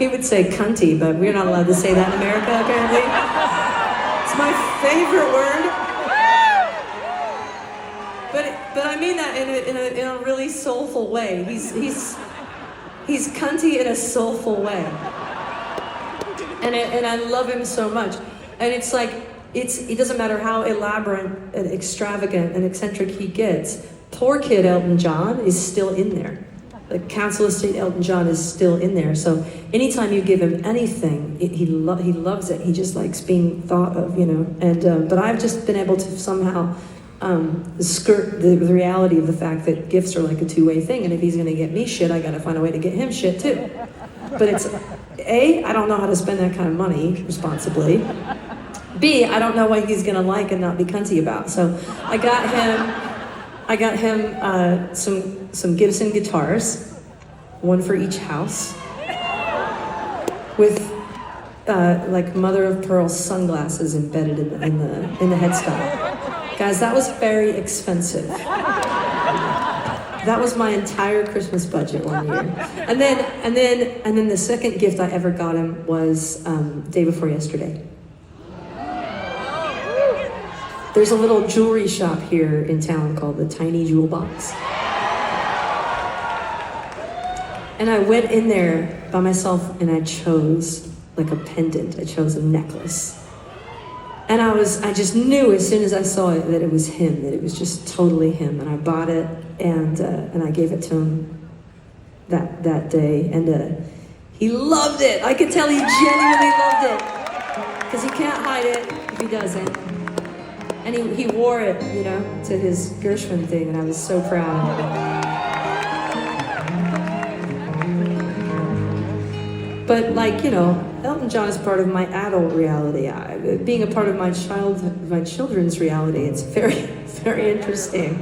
He would say cunty, but we're not allowed to say that in America, apparently. It's my favorite word. But I mean that in a really soulful way. He's cunty in a soulful way. And I love him so much. And it's like, it doesn't matter how elaborate and extravagant and eccentric he gets. Poor kid Elton John is still in there. The Council Estate Elton John is still in there. So anytime you give him anything, he loves it. He just likes being thought of, you know. And but I've just been able to somehow skirt the reality of the fact that gifts are like a two-way thing. And if he's gonna get me shit, I gotta find a way to get him shit too. But it's, A, I don't know how to spend that kind of money responsibly. B, I don't know what he's gonna like and not be cunty about. So I got him some Gibson guitars, one for each house, with like mother of pearl sunglasses embedded in the headstock. Guys, that was very expensive. That was my entire Christmas budget one year. And then the second gift I ever got him was day before yesterday. There's a little jewelry shop here in town called the Tiny Jewel Box. And I went in there by myself and I chose like a pendant. I chose a necklace. And I just knew as soon as I saw it that it was him, that it was just totally him. And I bought it and I gave it to him that day. And he loved it. I could tell he genuinely loved it. Because he can't hide it if he doesn't. And he wore it, you know, to his Gershwin thing, and I was so proud. But like, you know, Elton John is part of my adult reality. Being a part of my children's reality, it's very, very interesting.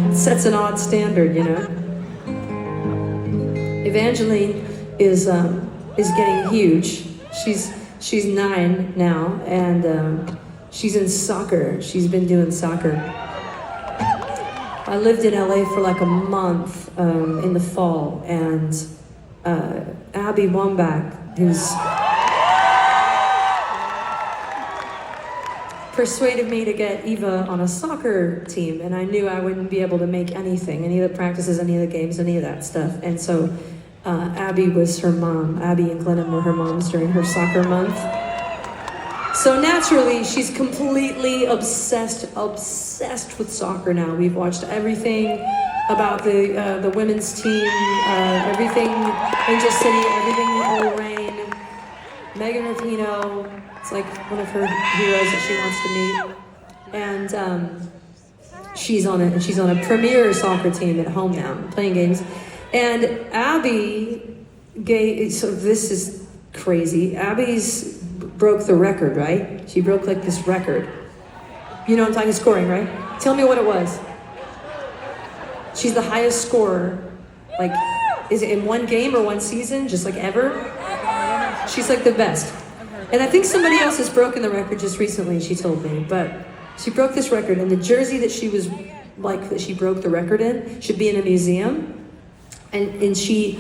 It sets an odd standard, you know. Evangeline is getting huge. She's 9 now, and she's in soccer. She's been doing soccer. I lived in LA for like a month in the fall, and Abby Wambach, who's persuaded me to get Eva on a soccer team, and I knew I wouldn't be able to make anything, any of the practices, any of the games, any of that stuff. And so Abby was her mom. Abby and Glennon were her moms during her soccer month. So naturally, she's completely obsessed with soccer now. We've watched everything about the women's team, everything Angel City, everything All Rain, Megan Rapinoe. It's like one of her heroes that she wants to meet. And she's on a premier soccer team at home now, playing games. And Abby so this is crazy. Abby's broke the record, right? She broke like this record. You know what I'm talking, scoring, right? Tell me what it was. She's the highest scorer, like, is it in one game or one season, just like ever? She's like the best. And I think somebody else has broken the record just recently, she told me, but she broke this record, and the jersey that she was like, that she broke the record in, should be in a museum, and she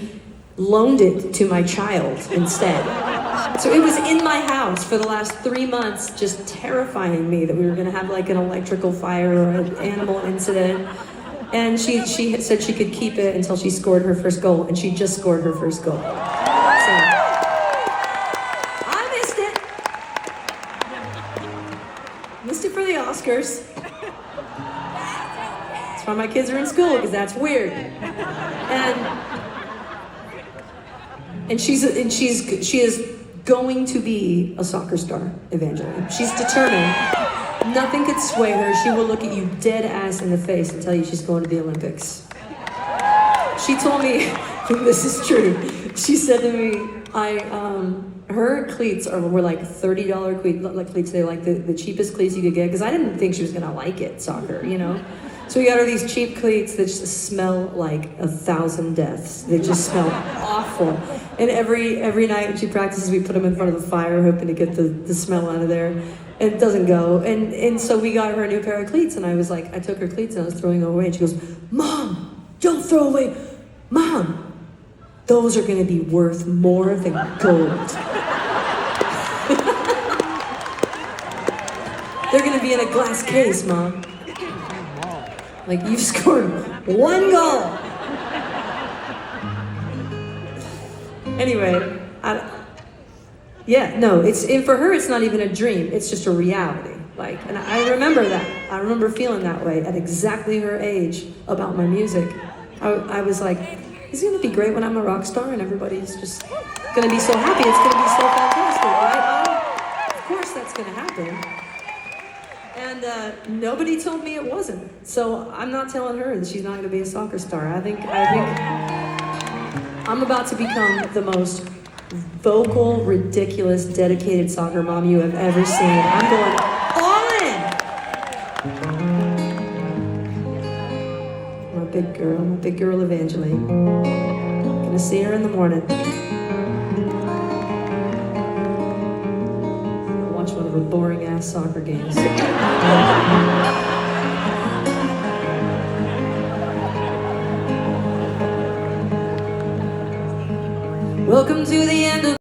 loaned it to my child instead. So it was in my house for the last 3 months, just terrifying me that we were gonna have like an electrical fire or an animal incident. And she said she could keep it until she scored her first goal, and she just scored her first goal. So I missed it. Missed it for the Oscars. That's why my kids are in school, because that's weird. And she is going to be a soccer star, Evangeline. She's determined. Nothing could sway her. She will look at you dead ass in the face and tell you she's going to the Olympics. She told me, this is true. She said to me, her cleats were like $30 cleats. They like the cheapest cleats you could get, because I didn't think she was gonna like it, soccer, you know? So we got her these cheap cleats that just smell like 1,000 deaths. They just smell awful. And every night when she practices, we put them in front of the fire, hoping to get the smell out of there. And it doesn't go. And so we got her a new pair of cleats, and I was like, I took her cleats and I was throwing them away. And she goes, "Mom, don't throw away. Mom, those are gonna be worth more than gold. They're gonna be in a glass case, Mom. Like, you've scored 1 goal. Anyway, for her, it's not even a dream. It's just a reality. Like, and I remember that. I remember feeling that way at exactly her age about my music. I was like, it's gonna be great when I'm a rock star and everybody's just gonna be so happy. It's gonna be so fantastic, right, Mom? Of course that's gonna happen. And nobody told me it wasn't. So I'm not telling her that she's not gonna be a soccer star. I think I'm about to become the most vocal, ridiculous, dedicated soccer mom you have ever seen. I'm going all in. My big girl Evangeline. Gonna see her in the morning. I'll watch one of her boring ass soccer games. Welcome to the end of